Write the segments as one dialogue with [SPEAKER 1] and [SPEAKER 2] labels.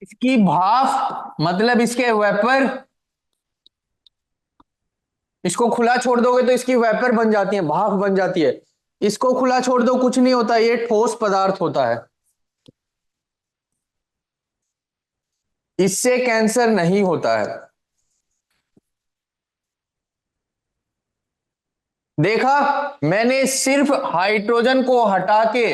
[SPEAKER 1] इसकी भाप मतलब इसके वेपर, इसको खुला छोड़ दोगे तो इसकी वेपर बन जाती है, भाप बन जाती है। इसको खुला छोड़ दो कुछ नहीं होता, ये ठोस पदार्थ होता है। इससे कैंसर नहीं होता है। देखा, मैंने सिर्फ हाइड्रोजन को हटा के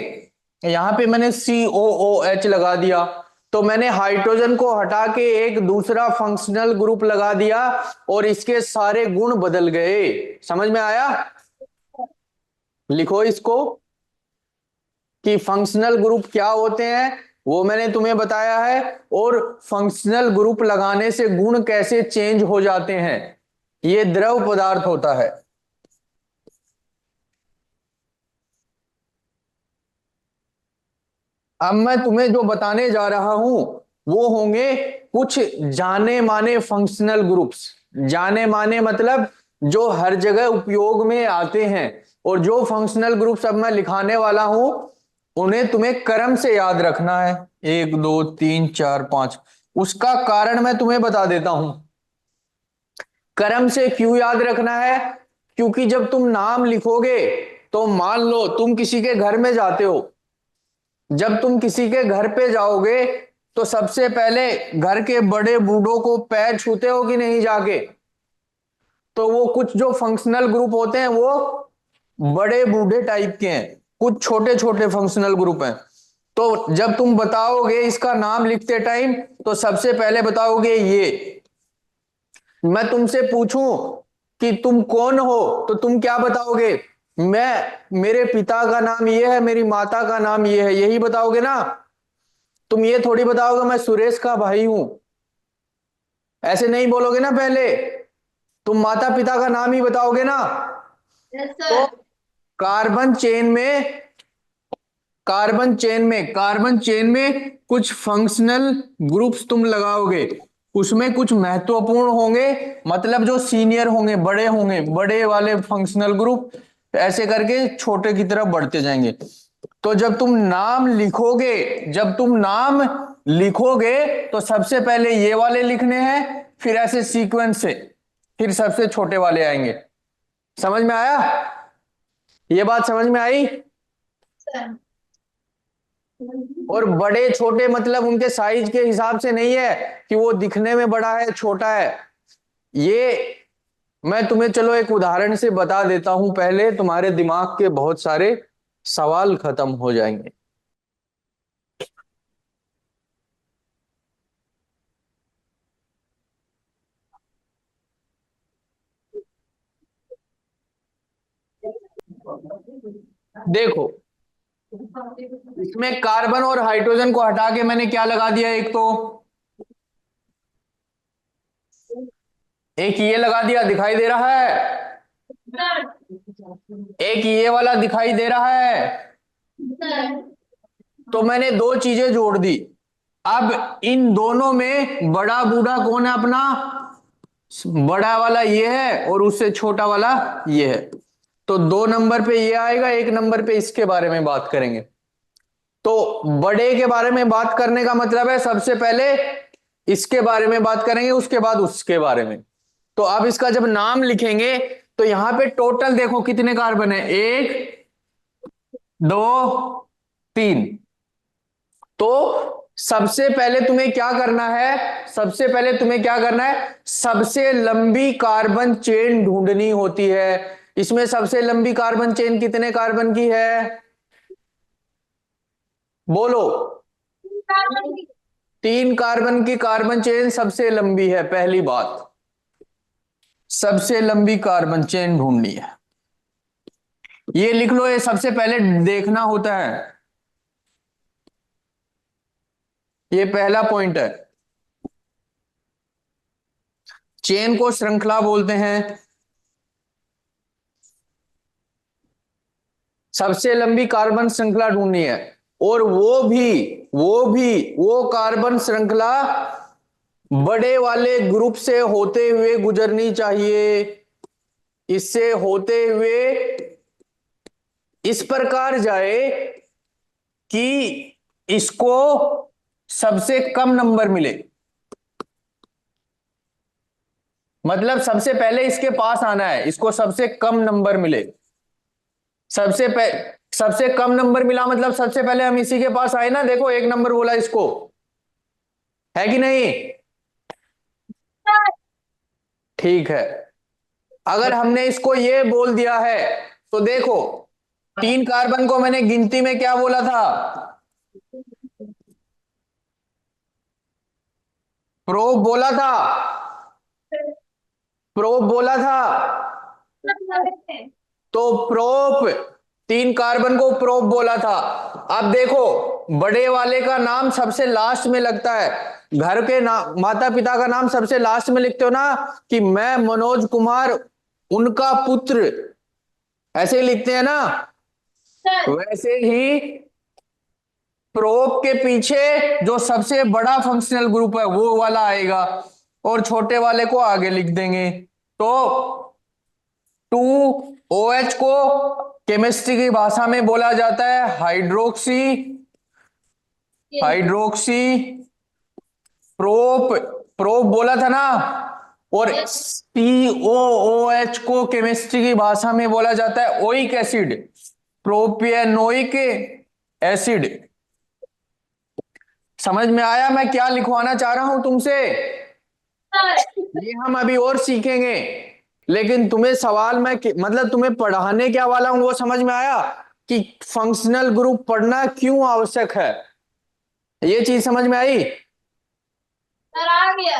[SPEAKER 1] यहां पे मैंने COOH लगा दिया, तो मैंने हाइड्रोजन को हटा के एक दूसरा फंक्शनल ग्रुप लगा दिया और इसके सारे गुण बदल गए। समझ में आया? लिखो इसको कि फंक्शनल ग्रुप क्या होते हैं, वो मैंने तुम्हें बताया है, और फंक्शनल ग्रुप लगाने से गुण कैसे चेंज हो जाते हैं। ये द्रव पदार्थ होता है। अब मैं तुम्हें जो बताने जा रहा हूं वो होंगे कुछ जाने माने फंक्शनल ग्रुप्स। जाने माने मतलब जो हर जगह उपयोग में आते हैं, और जो फंक्शनल ग्रुप्स अब मैं लिखाने वाला हूं उन्हें तुम्हें क्रम से याद रखना है, 1 2 3 4 5। उसका कारण मैं तुम्हें बता देता हूं। क्रम से क्यों याद रखना है? क्योंकि जब तुम नाम लिखोगे तो मान लो तुम किसी के घर में जाते हो, जब तुम किसी के घर पे जाओगे तो सबसे पहले घर के बड़े बूढ़ों को पैर छूते हो कि नहीं जाके? तो वो कुछ जो फंक्शनल ग्रुप होते हैं वो बड़े बूढ़े टाइप के हैं, कुछ छोटे छोटे फंक्शनल ग्रुप हैं। तो जब तुम बताओगे इसका नाम लिखते टाइम तो सबसे पहले बताओगे ये। मैं तुमसे पूछूं कि तुम कौन हो तो तुम क्या बताओगे? मेरे पिता का नाम ये है, मेरी माता का नाम ये है, यही बताओगे ना। तुम ये थोड़ी बताओगे मैं सुरेश का भाई हूं, ऐसे नहीं बोलोगे ना पहले। तुम माता पिता का नाम ही बताओगे ना।
[SPEAKER 2] यस
[SPEAKER 1] तो
[SPEAKER 2] सर।
[SPEAKER 1] कार्बन चेन में कार्बन चेन में कुछ फंक्शनल ग्रुप्स तुम लगाओगे, उसमें कुछ महत्वपूर्ण होंगे, मतलब जो सीनियर होंगे, बड़े वाले फंक्शनल ग्रुप, ऐसे करके छोटे की तरफ बढ़ते जाएंगे। तो जब तुम नाम लिखोगे तो सबसे पहले ये वाले लिखने हैं, फिर ऐसे सीक्वेंस से फिर सबसे छोटे वाले आएंगे। समझ में आया? ये बात समझ में आई?
[SPEAKER 2] सर।
[SPEAKER 1] और बड़े छोटे मतलब उनके साइज के हिसाब से नहीं है कि वो दिखने में बड़ा है छोटा है। ये मैं तुम्हें चलो एक उदाहरण से बता देता हूं, पहले तुम्हारे दिमाग के बहुत सारे सवाल खत्म हो जाएंगे। देखो, इसमें कार्बन और हाइड्रोजन को हटा के मैंने क्या लगा दिया, एक ये लगा दिया, दिखाई दे रहा है?
[SPEAKER 2] सर।
[SPEAKER 1] एक ये वाला दिखाई दे रहा है?
[SPEAKER 2] सर।
[SPEAKER 1] तो मैंने दो चीजें जोड़ दी। अब इन दोनों में बड़ा बूढ़ा कौन है अपना? बड़ा वाला ये है और उससे छोटा वाला ये है। तो 2 नंबर पे ये आएगा, 1 नंबर पे इसके बारे में बात करेंगे। तो बड़े के बारे में बात करने का मतलब है सबसे पहले इसके बारे में बात करेंगे, उसके बाद उसके बारे में। तो अब इसका जब नाम लिखेंगे तो यहां पे टोटल देखो कितने कार्बन है, 1 2 3। तो सबसे पहले तुम्हें क्या करना है, सबसे लंबी कार्बन चेन ढूंढनी होती है। इसमें सबसे लंबी कार्बन चेन कितने कार्बन की है? बोलो। 3 कार्बन की कार्बन चेन सबसे लंबी है, पहली बात। सबसे लंबी कार्बन चेन ढूंढनी है, ये लिख लो, ये सबसे पहले देखना होता है। ये पहला पॉइंट है। चेन को श्रृंखला बोलते हैं। सबसे लंबी कार्बन श्रृंखला ढूंढनी है, और वो कार्बन श्रृंखला बड़े वाले ग्रुप से होते हुए गुजरनी चाहिए। इससे होते हुए इस प्रकार जाए कि इसको सबसे कम नंबर मिले, मतलब सबसे पहले इसके पास आना है, इसको सबसे कम नंबर मिले। सबसे कम नंबर मिला मतलब सबसे पहले हम इसी के पास आए ना, देखो एक नंबर बोला इसको, है कि नहीं? ठीक है, अगर हमने इसको ये बोल दिया है तो देखो 3 कार्बन को मैंने गिनती में क्या बोला था? प्रोब बोला था, प्रोब बोला था। तो प्रोप 3 कार्बन को प्रोप बोला था। अब देखो बड़े वाले का नाम सबसे लास्ट में लगता है, घर के नाम, माता पिता का नाम सबसे लास्ट में लिखते हो ना, कि मैं मनोज कुमार उनका पुत्र, ऐसे ही लिखते हैं ना, वैसे ही प्रोप के पीछे जो सबसे बड़ा फंक्शनल ग्रुप है वो वाला आएगा, और छोटे वाले को आगे लिख देंगे। तो 2OH को केमिस्ट्री की भाषा में बोला जाता है हाइड्रोक्सी, हाइड्रोक्सी प्रोप, प्रोप बोला था ना। और COOH को केमिस्ट्री की भाषा में बोला जाता है ओइक एसिड, प्रोपिएनोइक एसिड। समझ में आया मैं क्या लिखवाना चाह रहा हूं तुमसे? ये हम अभी और सीखेंगे, लेकिन तुम्हें सवाल में मतलब तुम्हें पढ़ाने क्या वाला हूं वो समझ में आया कि फंक्शनल ग्रुप पढ़ना क्यों आवश्यक है, ये चीज समझ में आई?
[SPEAKER 2] आ गया।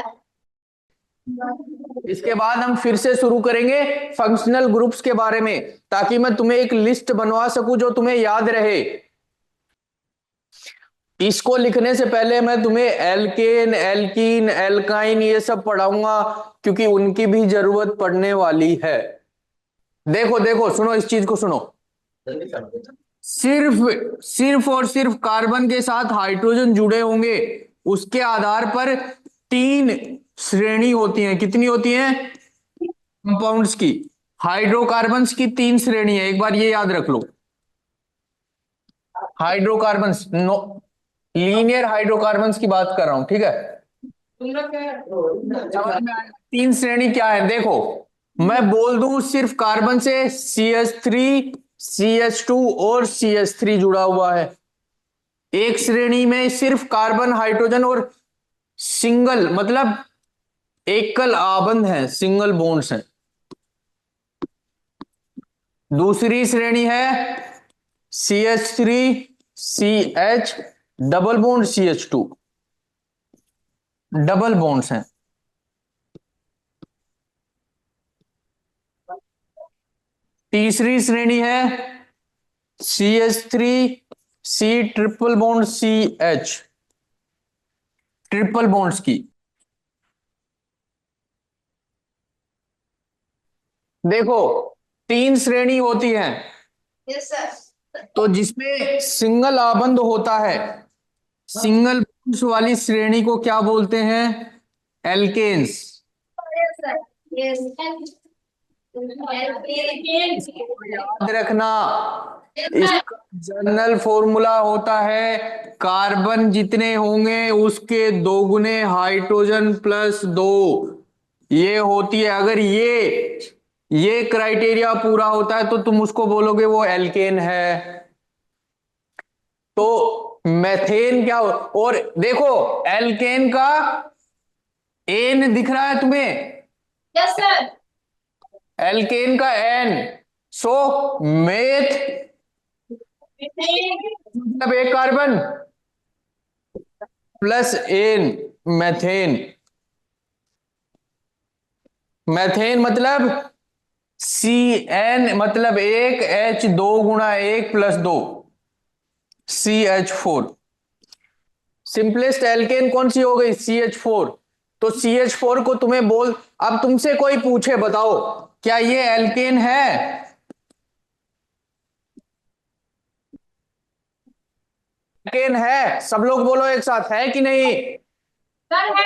[SPEAKER 1] इसके बाद हम फिर से शुरू करेंगे फंक्शनल ग्रुप्स के बारे में, ताकि मैं तुम्हें एक लिस्ट बनवा सकूं जो तुम्हें याद रहे। इसको लिखने से पहले मैं तुम्हें एल्केन, एल्कीन, एल्काइन ये सब पढ़ाऊंगा, क्योंकि उनकी भी जरूरत पड़ने वाली है। देखो देखो सुनो, इस चीज को सुनो, सिर्फ सिर्फ और सिर्फ कार्बन के साथ हाइड्रोजन जुड़े होंगे, उसके आधार पर 3 श्रेणी होती हैं। कितनी होती हैं? कंपाउंड्स की, हाइड्रोकार्बन्स की 3 श्रेणी है, एक बार ये याद रख लो। हाइड्रोकार्बन्स, नो, लीनियर हाइड्रोकार्बन्स की बात कर रहा हूं, ठीक है? समझ में आया? 3 श्रेणी क्या है देखो, मैं बोल दूं सिर्फ कार्बन से CH3, CH2 और CH3 जुड़ा हुआ है। एक श्रेणी में सिर्फ कार्बन, हाइड्रोजन और सिंगल मतलब एकल आबंध है, सिंगल बॉन्ड्स हैं। दूसरी श्रेणी है CH3, CH, double bond CH2, double bonds हैं। तीसरी श्रेणी है CH3, C triple bond CH, triple bonds की। देखो 3 श्रेणी होती है,
[SPEAKER 2] यस सर।
[SPEAKER 1] तो जिसमें सिंगल आबंध होता है, सिंगल बॉन्ड्स वाली श्रेणी को क्या बोलते हैं? एल्केन्स।
[SPEAKER 2] Yes sir. यस।
[SPEAKER 1] याद रखना, इसका जनरल फॉर्मूला होता है कार्बन जितने होंगे उसके 2 गुने हाइड्रोजन प्लस 2, ये होती है। अगर ये क्राइटेरिया पूरा होता है तो तुम उसको बोलोगे वो एल्केन है। तो मेथेन क्या हो, और देखो एल्केन का एन दिख रहा है तुम्हें?
[SPEAKER 2] Yes sir.
[SPEAKER 1] एल्केन का एन, सो मेथ मतलब एक carbon plus n, methane. Methane मतलब CN मतलब 1, H 2 × 1 + 2, CH4। सिंपलेस्ट एल्केन कौन सी हो गई? CH4। तो CH4 को तुम्हें बोल, अब तुमसे कोई पूछे बताओ क्या ये एल्केन है? एल्केन है, सब लोग बोलो एक साथ, है कि नहीं?
[SPEAKER 2] सर है।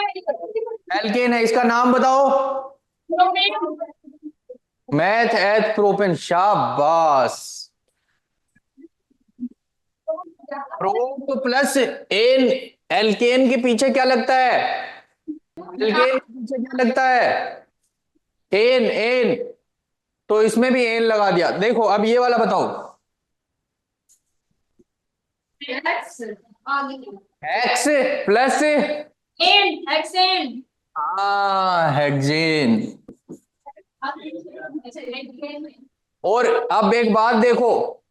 [SPEAKER 1] एल्केन है, इसका नाम बताओ। मैथ एथ प्रोपेन, शाबाश। प्रोप प्लस एन, एल्केन के पीछे क्या लगता है? एल्केन के पीछे क्या लगता है? N, n. तो इसमें भी एन लगा दिया। देखो अब ये वाला बताओ, एक्स प्लस,
[SPEAKER 2] हेक्सेन।
[SPEAKER 1] हाँ हेक्सेन। और अब एक बात देखो,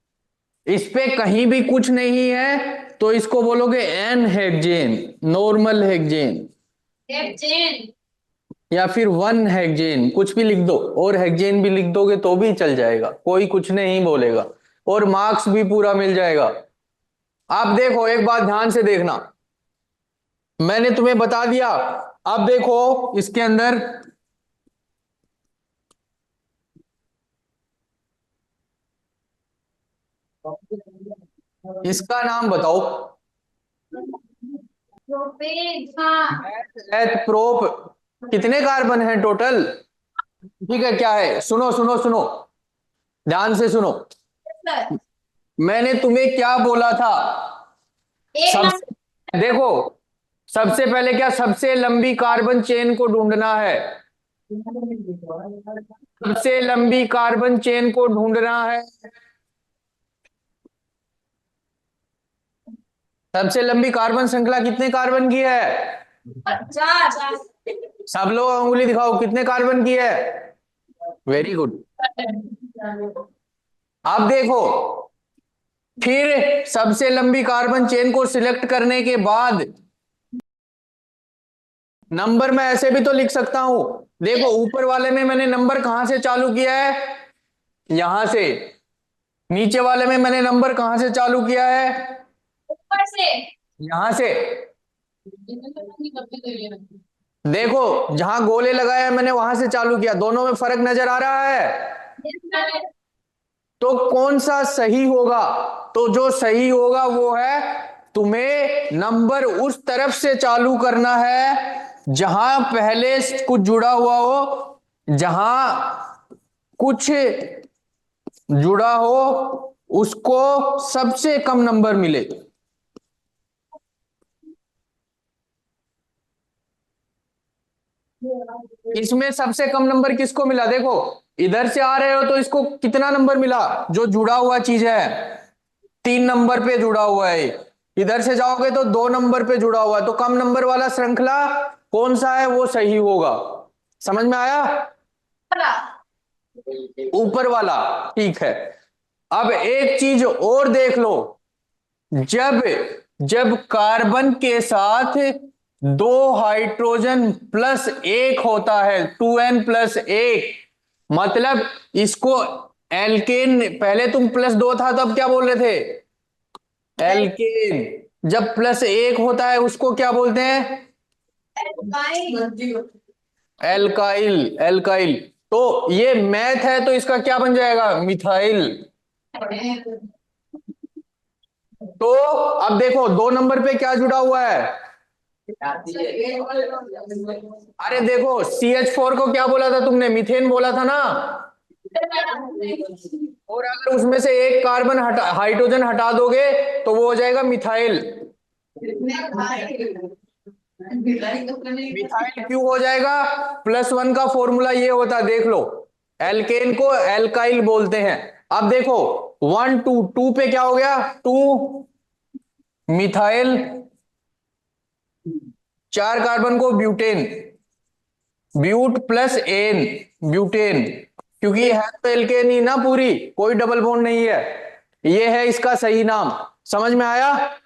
[SPEAKER 1] इस पे कहीं भी कुछ नहीं है तो इसको बोलोगे एन हेक्सेन, नॉर्मल हेक्सेन, या फिर वन हेक्सेन, कुछ भी लिख दो, और हेक्सेन भी लिख दोगे तो भी चल जाएगा, कोई कुछ नहीं बोलेगा, और मार्क्स भी पूरा मिल जाएगा। आप देखो एक बात ध्यान से देखना, मैंने तुम्हें बता दिया। अब देखो इसके अंदर इसका नाम बताओ। एथ प्रोप, कितने कार्बन हैं टोटल? ठीक है, क्या है, सुनो सुनो सुनो, ध्यान से सुनो। मैंने तुम्हें क्या बोला था? सबसे देखो, सबसे पहले क्या, सबसे लंबी कार्बन चेन को ढूंढना है। सबसे लंबी कार्बन चेन को ढूंढना है। सबसे लंबी कार्बन श्रृंखला कितने कार्बन की है?
[SPEAKER 2] 4।
[SPEAKER 1] सब लोग उंगली दिखाओ, कितने कार्बन की है? Very good. अब देखो, फिर सबसे लंबी कार्बन चेन को सिलेक्ट करने के बाद नंबर मैं ऐसे भी तो लिख सकता हूं। देखो ऊपर वाले में मैंने नंबर कहां से चालू किया है? यहां से। नीचे वाले में मैंने नंबर कहां से चालू किया है?
[SPEAKER 2] ऊपर से।
[SPEAKER 1] यहां से। देखो जहां गोले लगाया मैंने वहां से चालू किया, दोनों में फर्क नजर आ रहा है? तो कौन सा सही होगा? तो जो सही होगा वो है, तुम्हें नंबर उस तरफ से चालू करना है जहां पहले कुछ जुड़ा हुआ हो, जहां कुछ जुड़ा हो उसको सबसे कम नंबर मिले। इसमें सबसे कम नंबर किसको मिला? देखो इधर से आ रहे हो तो इसको कितना नंबर मिला? जो जुड़ा हुआ चीज है 3 नंबर पे जुड़ा हुआ है। इधर से जाओगे तो 2 नंबर पे जुड़ा हुआ है, तो कम नंबर वाला श्रृंखला कौन सा है वो सही होगा। समझ में आया? ऊपर वाला। ठीक है। अब एक चीज और देख लो, जब जब कार्बन के साथ 2 हाइड्रोजन प्लस 1 होता है, 2n+1, मतलब इसको एल्केन, पहले तुम +2 था तब क्या बोल रहे थे? एल्केन। जब +1 होता है उसको क्या बोलते हैं? Alkyl, alkyl. तो ये मैथ है तो इसका क्या बन जाएगा? मिथाइल। तो अब देखो 2 नंबर पे क्या जुड़ा हुआ है? अरे देखो CH4 को क्या बोला था तुमने? मीथेन बोला था ना। और अगर उसमें से एक कार्बन हाइड्रोजन हटा दोगे तो वो हो जाएगा मिथाइल। मिथाइल क्यों हो जाएगा? +1 का फॉर्मूला ये होता है, देख लो, एल्केन को एल्काइल बोलते हैं। अब देखो 1 2 2 पे क्या हो गया? 2 मिथाइल, 4 कार्बन को butane, but plus n, butane. क्योंकि है तो एल्केन ही ना पूरी, कोई डबल बॉन्ड नहीं है। ये है इसका सही नाम। समझ में आया?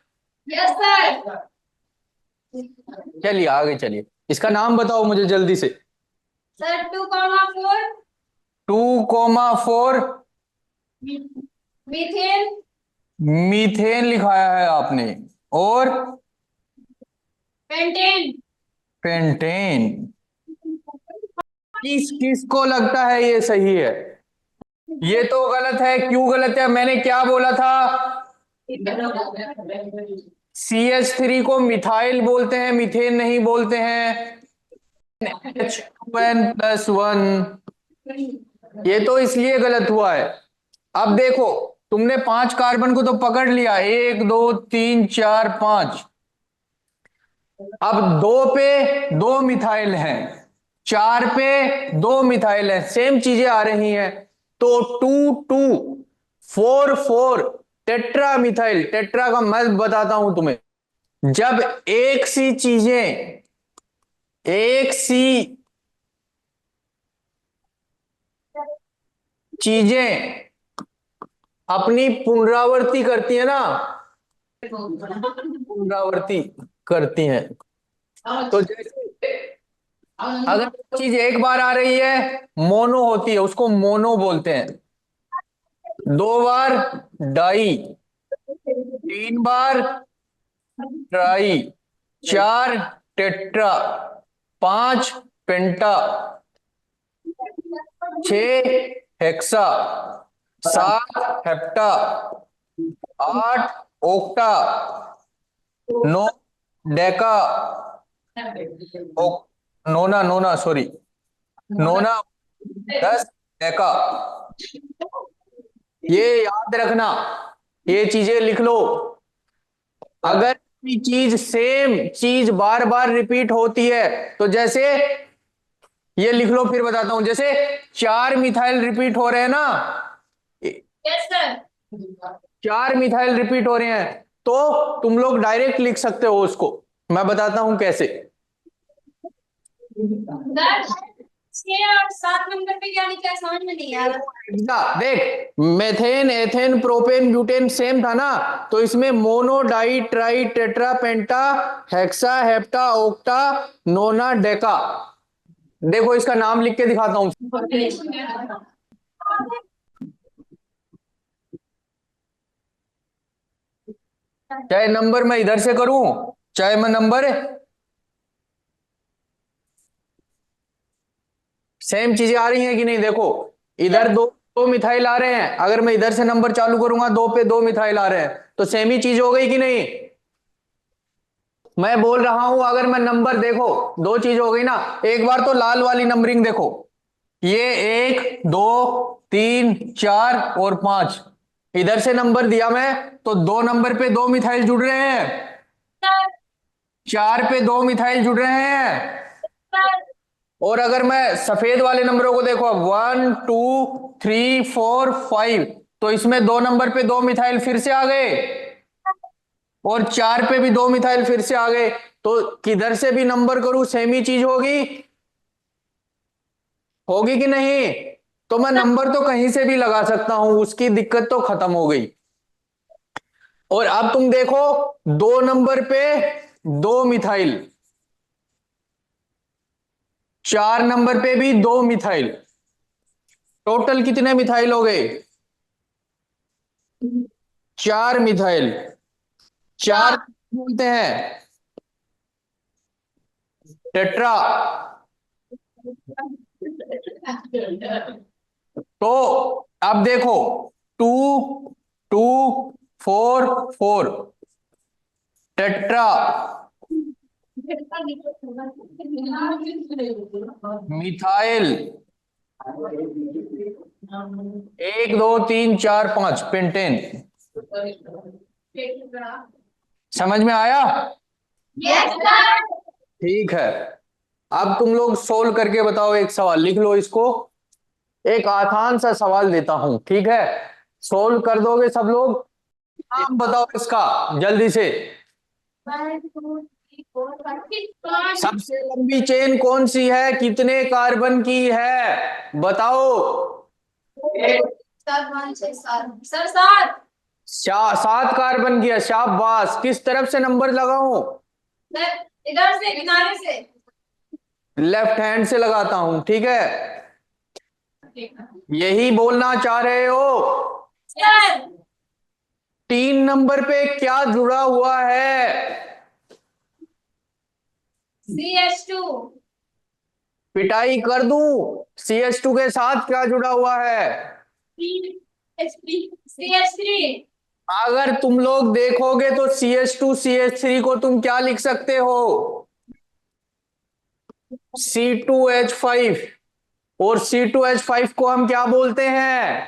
[SPEAKER 2] Yes sir.
[SPEAKER 1] चलिए आगे चलिए, इसका नाम बताओ मुझे जल्दी से।
[SPEAKER 2] Sir 2,4
[SPEAKER 1] 2,4
[SPEAKER 2] methane.
[SPEAKER 1] मीथेन लिखाया है आपने, और
[SPEAKER 2] पेंटेन।
[SPEAKER 1] पेंटेन। किस किस को लगता है ये सही है? ये तो गलत है। क्यों गलत है? मैंने क्या बोला था? CH3 को मिथाइल बोलते हैं, मीथेन नहीं बोलते हैं। H2n+1, ये तो इसलिए गलत हुआ है। अब देखो तुमने 5 कार्बन को तो पकड़ लिया, 1 2 3 4 5। अब 2 पे 2 मिथाइल हैं, 4 पे 2 मिथाइल हैं, सेम चीजें आ रही हैं। तो 2 2 4 4 टेट्रा मिथाइल। टेट्रा का मैं बताता हूं तुम्हें, जब एक सी चीजें अपनी पुनरावृत्ति करती है ना, पुनरावृत्ति करती हैं, तो जैसे अगर वो चीज एक बार आ रही है मोनो होती है, उसको मोनो बोलते हैं। 2 बार डाई, 3 बार tri, 4 tetra, 5 penta, 6 hexa, 7 hepta, 8 octa, 9 deca, nona nona sorry nona, 10 deca. ये याद रखना, ये चीजें लिख लो। अगर कोई चीज सेम चीज बार बार रिपीट होती है, तो जैसे ये लिख लो, फिर बताता हूं। जैसे 4 मिथाइल रिपीट हो रहे हैं ना,
[SPEAKER 2] यस सर।
[SPEAKER 1] 4 मिथाइल रिपीट हो रहे हैं, तो तुम लोग डायरेक्ट लिख सकते हो उसको। मैं बताता हूं कैसे।
[SPEAKER 2] सर 6 और 7 नंबर पे क्या लिखा है समझ में नहीं आ रहा।
[SPEAKER 1] देख, methane ethane propane butane same था ना, तो इसमें mono di tri tetra penta hexa hepta octa nona deca. देखो इसका नाम लिख के दिखाता हूं। चाहे नंबर मैं इधर से करूं, चाहे मैं नंबर सेम चीजें आ रही हैं कि नहीं। देखो इधर दो दो मिथाइल आ रहे हैं, अगर मैं इधर से नंबर चालू करूंगा 2 पे 2 मिथाइल आ रहे हैं, तो सेम ही चीज हो गई कि नहीं। मैं बोल रहा हूं, अगर मैं नंबर देखो, 2 चीज हो गई ना। एक बार तो लाल वाली नंबरिंग देखो, ये 1 2 3 4 और 5, इधर से नंबर दिया मैं, तो 2 नंबर पे 2 मिथाइल जुड़ रहे हैं, 4 पे 2 मिथाइल जुड़ रहे हैं। और अगर मैं सफेद वाले नंबरों को देखो, 1 2 3 4 5, तो इसमें 2 नंबर पे 2 मिथाइल फिर से आ गए, और 4 पे भी 2 मिथाइल फिर से आ गए। तो किधर से भी नंबर करूं सेम ही चीज होगी, होगी कि नहीं। तो मैं नंबर तो कहीं से भी लगा सकता हूं, उसकी दिक्कत तो खत्म हो गई। और अब तुम देखो, 2 नंबर पे 2 मिथाइल, 4 नंबर पे भी 2 मिथाइल, टोटल कितने मिथाइल हो गए, 4 मिथाइल। 4 बोलते हैं टेट्रा। तो अब देखो, 2 2 4 4 टेट्रा मिथाइल, 1 2 3 4 5 पेंटेन। समझ में आया।
[SPEAKER 2] Yes sir.
[SPEAKER 1] ठीक है, अब तुम लोग सोल्व करके बताओ। एक सवाल लिख लो इसको, एक आसान सा सवाल देता हूं, ठीक है। सोल्व कर दोगे सब लोग। नाम बताओ इसका जल्दी से।
[SPEAKER 2] 1 2 3 4 5
[SPEAKER 1] सबसे लंबी चेन कौन सी है, कितने कार्बन की है, बताओ।
[SPEAKER 2] 7 5 6 7 सर 7।
[SPEAKER 1] 7 कार्बन की है, शाबाश। किस तरफ से नंबर लगाऊं,
[SPEAKER 2] सर इधर से किनारे से।
[SPEAKER 1] लेफ्ट हैंड से लगाता हूं, ठीक है। यही बोलना चाह रहे हो।
[SPEAKER 2] सर
[SPEAKER 1] 3 नंबर पे क्या जुड़ा हुआ है,
[SPEAKER 2] CH2।
[SPEAKER 1] पिटाई कर दूं। CH2 के साथ क्या जुड़ा हुआ है,
[SPEAKER 2] CH3।
[SPEAKER 1] अगर तुम लोग देखोगे तो CH2 CH3 को तुम क्या लिख सकते हो, C2H5। और C2H5 को हम क्या बोलते हैं,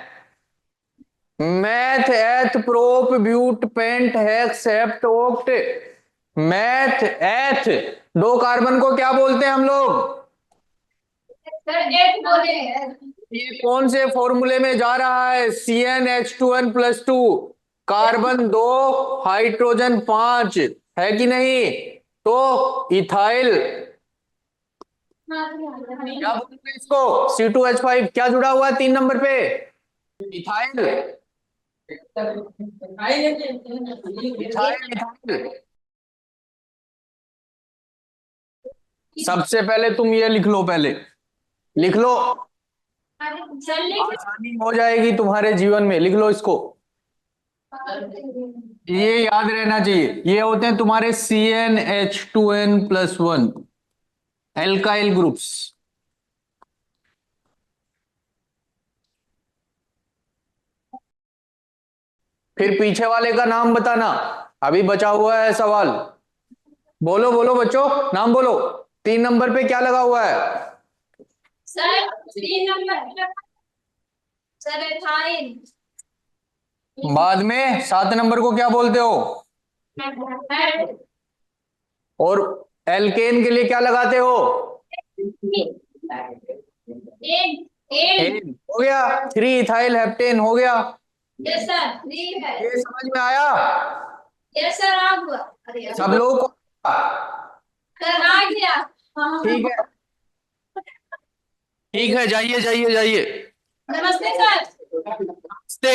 [SPEAKER 1] meth eth prop but pent hex hept oct meth, eth. 2 carbon को क्या बोलते हैं हम लोग?
[SPEAKER 2] सर एट बोले हैं।
[SPEAKER 1] ये कौन से फॉर्मूले में जा रहा है? CnH2n+2। कार्बन 2, हाइड्रोजन 5, है कि नहीं? तो इथाइल, क्या बोलते हैं इसको? C2H5। क्या जुड़ा हुआ है 3 नंबर पे? इथाइल। Ethyl, ethyl. सबसे पहले तुम ये लिख लो, पहले लिख लो,
[SPEAKER 2] सर लिख
[SPEAKER 1] आसानी हो जाएगी तुम्हारे जीवन में। लिख लो इसको, ये याद रहना चाहिए। ये होते हैं तुम्हारे CnH2n+1 एल्काइल ग्रुप्स। फिर पीछे वाले का नाम बताना, अभी बचा हुआ है सवाल। बोलो बोलो बच्चों, नाम बोलो। 3 नंबर पे क्या लगा हुआ है?
[SPEAKER 2] Sir 3 number sir ethyne.
[SPEAKER 1] बाद में 7 नंबर को क्या बोलते हो? और एल्केन के लिए क्या लगाते हो? एन। हो गया। 3 इथाइल हेप्टेन हो गया।
[SPEAKER 2] यस सर 3 है।
[SPEAKER 1] ये समझ में आया?
[SPEAKER 2] यस सर आप अरे
[SPEAKER 1] सब लोग को?
[SPEAKER 2] सर आ गया।
[SPEAKER 1] ठीक है, ठीक है, जाइए जाइए जाइए।
[SPEAKER 2] नमस्ते सर।
[SPEAKER 1] नमस्ते।